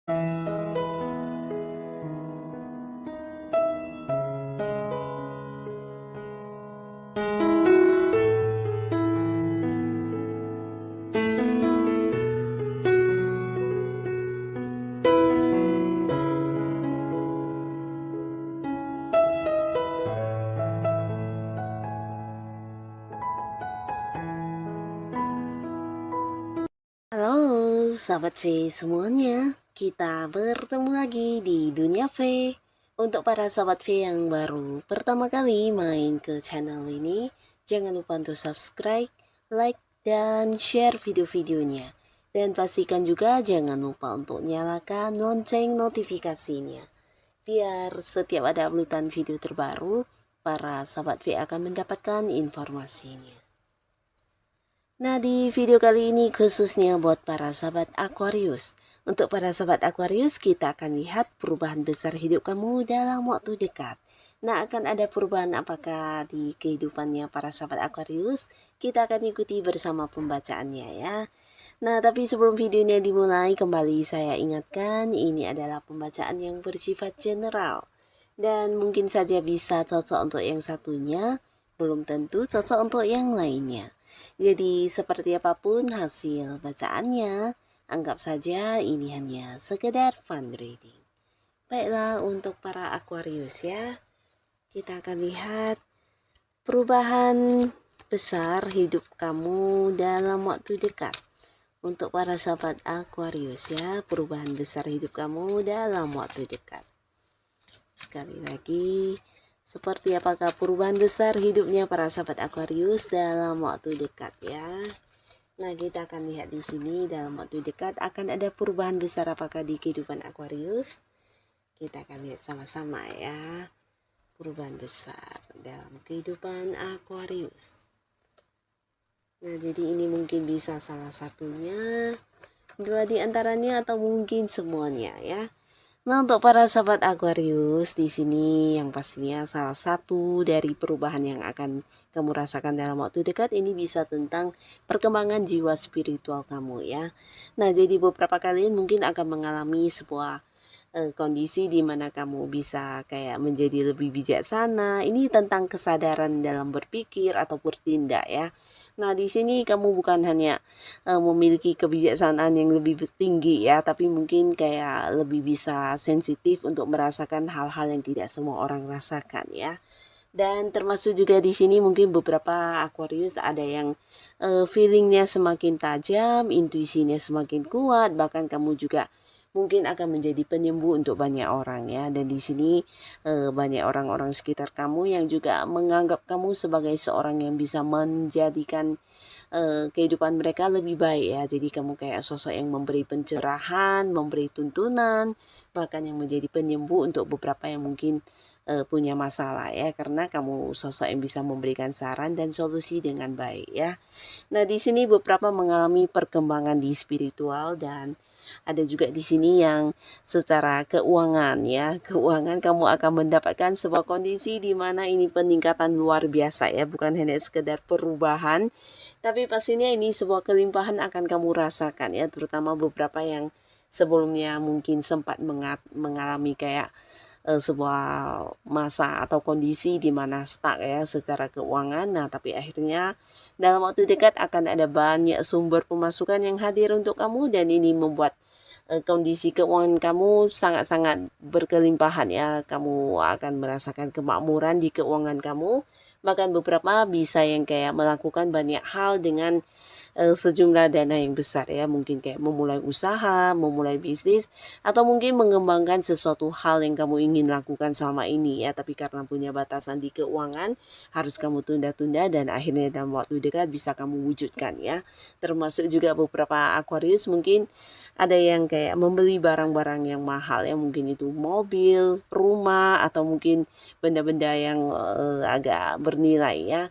Halo, sahabat V semuanya. Kita bertemu lagi di Dunia V. Untuk para sahabat V yang baru pertama kali main ke channel ini, jangan lupa untuk subscribe, like, dan share video-videonya. Dan pastikan juga jangan lupa untuk nyalakan lonceng notifikasinya. Biar setiap ada uploadan video terbaru, para sahabat V akan mendapatkan informasinya. Nah, di video kali ini khususnya buat para sahabat Aquarius. Untuk para sahabat Aquarius, kita akan lihat perubahan besar hidup kamu dalam waktu dekat. Nah, akan ada perubahan apakah di kehidupannya para sahabat Aquarius? Kita akan ikuti bersama pembacaannya ya. Nah, tapi sebelum videonya dimulai, kembali saya ingatkan ini adalah pembacaan yang bersifat general. Dan mungkin saja bisa cocok untuk yang satunya, belum tentu cocok untuk yang lainnya. Jadi seperti apapun hasil bacaannya, anggap saja ini hanya sekedar fun reading. Baiklah, untuk para Aquarius ya, kita akan lihat perubahan besar hidup kamu dalam waktu dekat. Untuk para sahabat Aquarius ya, perubahan besar hidup kamu dalam waktu dekat. Sekali lagi, seperti apakah perubahan besar hidupnya para sahabat Aquarius dalam waktu dekat ya. Nah, kita akan lihat di sini dalam waktu dekat akan ada perubahan besar apakah di kehidupan Aquarius. Kita akan lihat sama-sama ya. Perubahan besar dalam kehidupan Aquarius. Nah, jadi ini mungkin bisa salah satunya, dua di antaranya, atau mungkin semuanya ya. Nah, untuk para sahabat Aquarius di sini yang pastinya salah satu dari perubahan yang akan kamu rasakan dalam waktu dekat ini bisa tentang perkembangan jiwa spiritual kamu ya. Nah, jadi beberapa kalian mungkin akan mengalami sebuah kondisi di mana kamu bisa kayak menjadi lebih bijaksana. Ini tentang kesadaran dalam berpikir atau bertindak ya. Nah, di sini kamu bukan hanya memiliki kebijaksanaan yang lebih tinggi ya, tapi mungkin kayak lebih bisa sensitif untuk merasakan hal-hal yang tidak semua orang rasakan ya. Dan termasuk juga di sini mungkin beberapa Aquarius ada yang feelingnya semakin tajam, intuisinya semakin kuat, bahkan kamu juga mungkin akan menjadi penyembuh untuk banyak orang ya. Dan di sini banyak orang-orang sekitar kamu yang juga menganggap kamu sebagai seorang yang bisa menjadikan kehidupan mereka lebih baik ya. Jadi kamu kayak sosok yang memberi pencerahan, memberi tuntunan, bahkan yang menjadi penyembuh untuk beberapa yang mungkin punya masalah ya, karena kamu sosok yang bisa memberikan saran dan solusi dengan baik ya. Nah, di sini beberapa mengalami perkembangan di spiritual, dan ada juga di sini yang secara keuangan ya. Keuangan kamu akan mendapatkan sebuah kondisi di mana ini peningkatan luar biasa ya, bukan hanya sekedar perubahan, tapi pastinya ini sebuah kelimpahan akan kamu rasakan ya, terutama beberapa yang sebelumnya mungkin sempat mengalami kayak sebuah masa atau kondisi di mana stuck ya secara keuangan. Nah, tapi akhirnya dalam waktu dekat akan ada banyak sumber pemasukan yang hadir untuk kamu, dan ini membuat kondisi keuangan kamu sangat-sangat berkelimpahan ya. Kamu akan merasakan kemakmuran di keuangan kamu. Bahkan beberapa bisa yang kayak melakukan banyak hal dengan sejumlah dana yang besar ya, mungkin kayak memulai usaha, memulai bisnis, atau mungkin mengembangkan sesuatu hal yang kamu ingin lakukan selama ini ya, tapi karena punya batasan di keuangan harus kamu tunda-tunda, dan akhirnya dalam waktu dekat bisa kamu wujudkan ya. Termasuk juga beberapa Aquarius mungkin ada yang kayak membeli barang-barang yang mahal ya, mungkin itu mobil, rumah, atau mungkin benda-benda yang agak bernilai ya.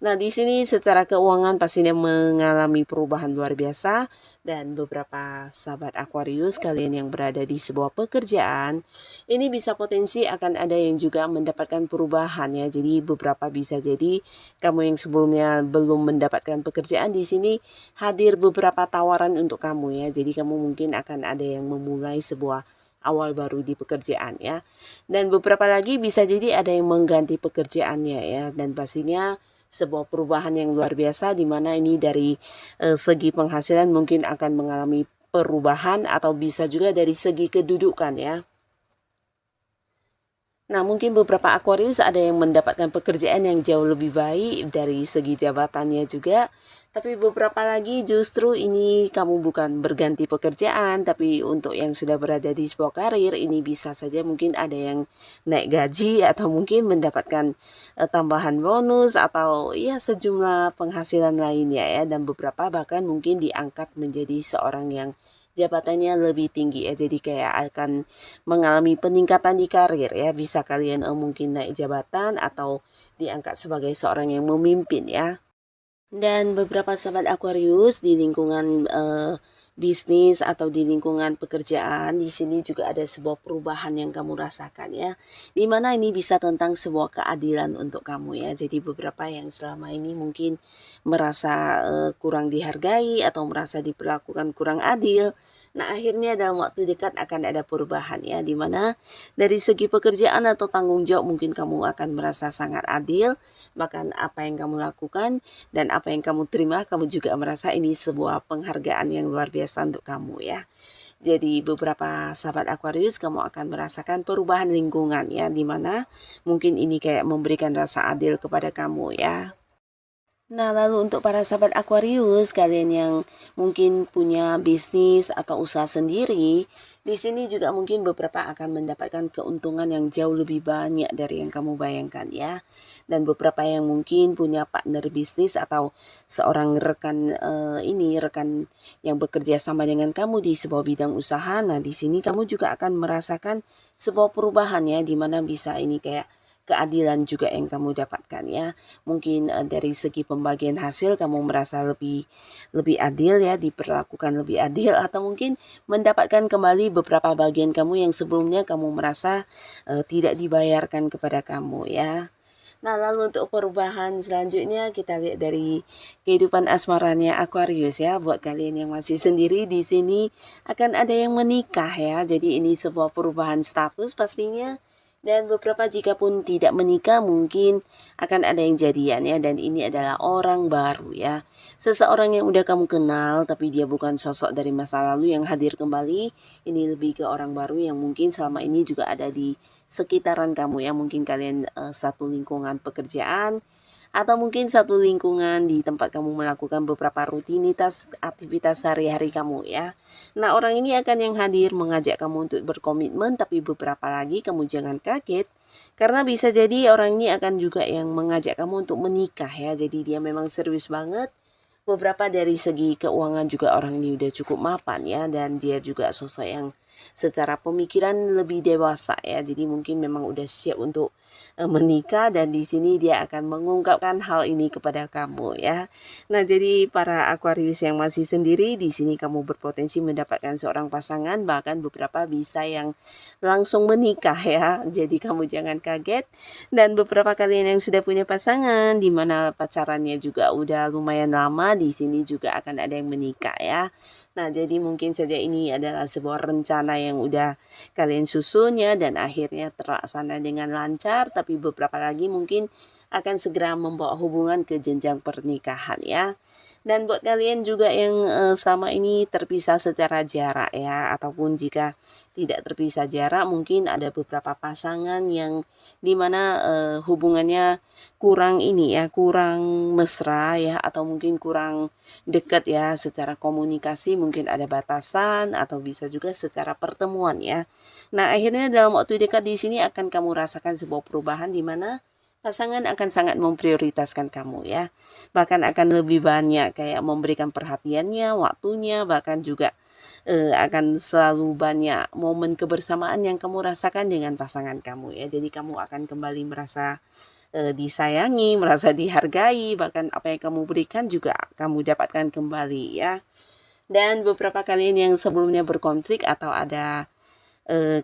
Nah, di sini secara keuangan pastinya mengalami perubahan luar biasa dan beberapa sahabat Aquarius kalian yang berada di sebuah pekerjaan, ini bisa potensi akan ada yang juga mendapatkan perubahan ya. Jadi beberapa bisa jadi kamu yang sebelumnya belum mendapatkan pekerjaan di sini hadir beberapa tawaran untuk kamu ya. Jadi kamu mungkin akan ada yang memulai sebuah awal baru di pekerjaan ya. Dan beberapa lagi bisa jadi ada yang mengganti pekerjaannya ya, dan pastinya sebuah perubahan yang luar biasa di mana ini dari segi penghasilan mungkin akan mengalami perubahan atau bisa juga dari segi kedudukan ya. Nah, mungkin beberapa Aquarius ada yang mendapatkan pekerjaan yang jauh lebih baik dari segi jabatannya juga. Tapi beberapa lagi justru ini kamu bukan berganti pekerjaan, tapi untuk yang sudah berada di sebuah karir ini bisa saja mungkin ada yang naik gaji atau mungkin mendapatkan tambahan bonus atau ya sejumlah penghasilan lainnya ya, dan beberapa bahkan mungkin diangkat menjadi seorang yang jabatannya lebih tinggi ya, jadi kayak akan mengalami peningkatan di karir ya, bisa kalian mungkin naik jabatan atau diangkat sebagai seorang yang memimpin ya. Dan beberapa sahabat Aquarius di lingkungan bisnis atau di lingkungan pekerjaan, di sini juga ada sebuah perubahan yang kamu rasakan ya. Dimana ini bisa tentang sebuah keadilan untuk kamu ya. Jadi beberapa yang selama ini mungkin merasa kurang dihargai atau merasa diperlakukan kurang adil. Nah, akhirnya dalam waktu dekat akan ada perubahan ya, dimana dari segi pekerjaan atau tanggung jawab mungkin kamu akan merasa sangat adil, bahkan apa yang kamu lakukan dan apa yang kamu terima, kamu juga merasa ini sebuah penghargaan yang luar biasa untuk kamu ya. Jadi beberapa sahabat Aquarius kamu akan merasakan perubahan lingkungan ya, dimana mungkin ini kayak memberikan rasa adil kepada kamu ya. Nah, lalu untuk para sahabat Aquarius, kalian yang mungkin punya bisnis atau usaha sendiri, di sini juga mungkin beberapa akan mendapatkan keuntungan yang jauh lebih banyak dari yang kamu bayangkan ya. Dan beberapa yang mungkin punya partner bisnis atau seorang rekan rekan yang bekerja sama dengan kamu di sebuah bidang usaha. Nah, di sini kamu juga akan merasakan sebuah perubahan ya, di mana bisa ini kayak keadilan juga yang kamu dapatkan ya. Mungkin dari segi pembagian hasil kamu merasa lebih adil ya, diperlakukan lebih adil, atau mungkin mendapatkan kembali beberapa bagian kamu yang sebelumnya kamu merasa tidak dibayarkan kepada kamu ya. Nah, lalu untuk perubahan selanjutnya kita lihat dari kehidupan asmaranya Aquarius ya. Buat kalian yang masih sendiri di sini akan ada yang menikah ya. Jadi ini sebuah perubahan status pastinya. Dan beberapa jika pun tidak menikah mungkin akan ada yang jadian ya, dan ini adalah orang baru ya. Seseorang yang udah kamu kenal tapi dia bukan sosok dari masa lalu yang hadir kembali. Ini lebih ke orang baru yang mungkin selama ini juga ada di sekitaran kamu ya. Mungkin kalian satu lingkungan pekerjaan atau mungkin satu lingkungan di tempat kamu melakukan beberapa rutinitas aktivitas sehari-hari kamu ya. Nah, orang ini akan yang hadir mengajak kamu untuk berkomitmen, tapi beberapa lagi kamu jangan kaget karena bisa jadi orang ini akan juga yang mengajak kamu untuk menikah ya. Jadi dia memang serius banget. Beberapa dari segi keuangan juga orang ini udah cukup mapan ya, dan dia juga sosok yang secara pemikiran lebih dewasa ya. Jadi mungkin memang udah siap untuk menikah, dan di sini dia akan mengungkapkan hal ini kepada kamu ya. Nah, jadi para Aquarius yang masih sendiri di sini kamu berpotensi mendapatkan seorang pasangan, bahkan beberapa bisa yang langsung menikah ya. Jadi kamu jangan kaget. Dan beberapa kalian yang sudah punya pasangan di mana pacarannya juga udah lumayan lama, di sini juga akan ada yang menikah ya. Nah, jadi mungkin saja ini adalah sebuah rencana yang udah kalian susun ya, dan akhirnya terlaksana dengan lancar, tapi beberapa lagi mungkin akan segera membawa hubungan ke jenjang pernikahan ya. Dan buat kalian juga yang selama ini terpisah secara jarak ya, ataupun jika tidak terpisah jarak, mungkin ada beberapa pasangan yang dimana hubungannya kurang ini ya, kurang mesra ya, atau mungkin kurang dekat ya secara komunikasi, mungkin ada batasan atau bisa juga secara pertemuan ya. Nah, akhirnya dalam waktu dekat di sini akan kamu rasakan sebuah perubahan di mana pasangan akan sangat memprioritaskan kamu ya. Bahkan akan lebih banyak kayak memberikan perhatiannya, waktunya, bahkan juga akan selalu banyak momen kebersamaan yang kamu rasakan dengan pasangan kamu ya. Jadi kamu akan kembali merasa disayangi, merasa dihargai, bahkan apa yang kamu berikan juga kamu dapatkan kembali ya. Dan beberapa kalian yang sebelumnya berkonflik atau ada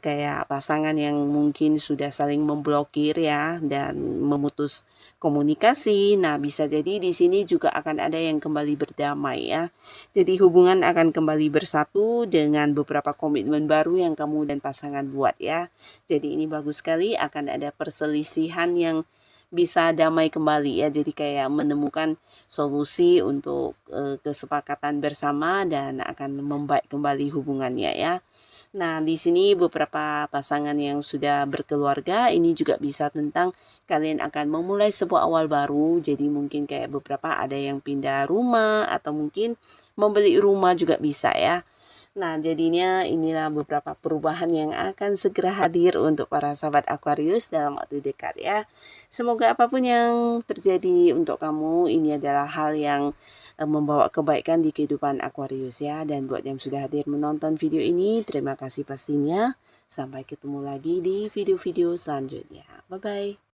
kayak pasangan yang mungkin sudah saling memblokir ya dan memutus komunikasi. Nah, bisa jadi di sini juga akan ada yang kembali berdamai ya. Jadi hubungan akan kembali bersatu dengan beberapa komitmen baru yang kamu dan pasangan buat ya. Jadi ini bagus sekali, akan ada perselisihan yang bisa damai kembali ya. Jadi kayak menemukan solusi untuk kesepakatan bersama dan akan membaik kembali hubungannya ya. Nah, di sini beberapa pasangan yang sudah berkeluarga ini juga bisa tentang kalian akan memulai sebuah awal baru. Jadi mungkin kayak beberapa ada yang pindah rumah atau mungkin membeli rumah juga bisa ya. Nah, jadinya inilah beberapa perubahan yang akan segera hadir untuk para sahabat Aquarius dalam waktu dekat ya. Semoga apapun yang terjadi untuk kamu, ini adalah hal yang membawa kebaikan di kehidupan Aquarius ya. Dan buat yang sudah hadir menonton video ini, terima kasih pastinya. Sampai ketemu lagi di video-video selanjutnya. Bye-bye.